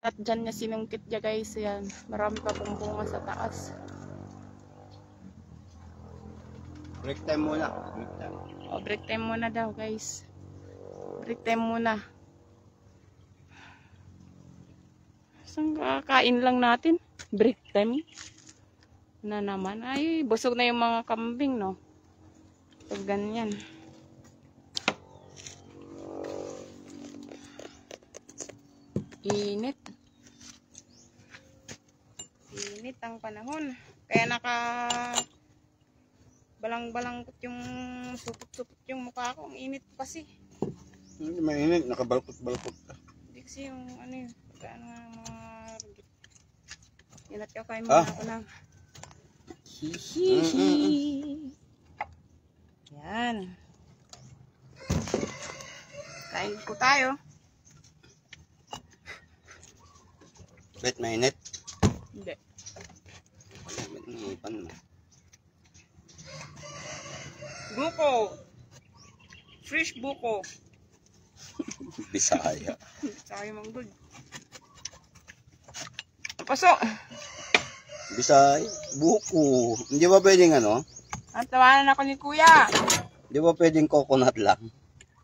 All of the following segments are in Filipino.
At dyan niya sinungkit niya guys. Yan. Marami pa pong bunga sa taas. Break time muna. Break time. O, break time muna daw guys. Break time muna. Saan kakain lang natin? Break time. Na naman. Ay, busog na yung mga kambing, no? Pag ganyan. Init. Init ang panahon. Kaya balang-balangkot yung supot-supot yung mukha ko. Ang init kasi. Hindi mainit. Nakabalkot-balkot ka. Hindi kasi yung ano yun. Pagkaan nga mga rugit. Inat ko kayo muna ako ng hihihi. Yan. Kain po tayo. Bet mainit. Hindi. Bet nangipan mo. Buko. Fresh buko. Bisaya. Bisaya mang good. Pasok. Bisaya. Buko. Hindi ba pwedeng ano? Ang tawanan ako ni Kuya. Hindi ba pwedeng coconut lang?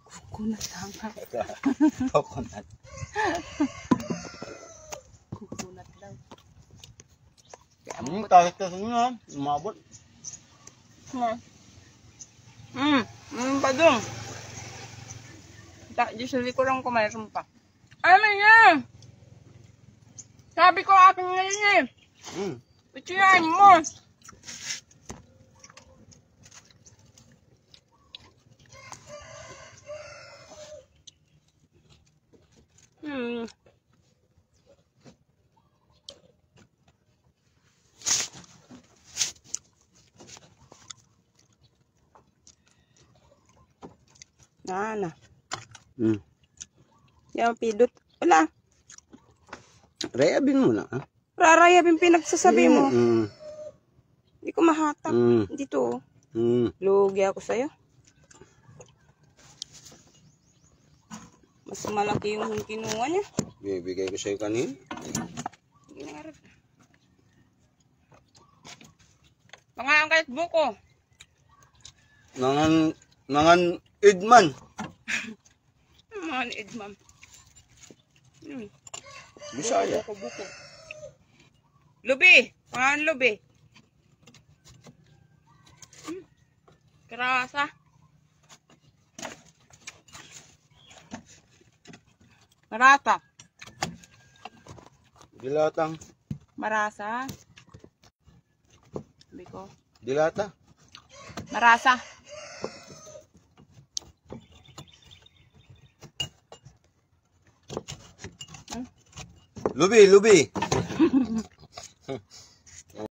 Coconut lang. Coconut. Coconut lang. Kahit kasi nga. Umabot. Pa dun. Usually ko lang kung mayroon pa. Ano yan? Sabi ko akin ngayon eh. Pichiyan mo. Na. Yung pidot. Wala. Rayabin mo na. Ha? Rarayabin pinagsasabi mo. Hindi ko mahatak. Dito. Lugi ako sa'yo. Mas malaki yung kinuha niya. Bibigay ko sa'yo kanina. Ginarap. Mga ang kahit buko. Nangan Edman. Mga ni Edman. Bisaya. Buko. Lubi. Pangan lubi. Kerasa. Marata. Dilatang. Marasa. Sabi ko. Dilata. Marasa. Lubi.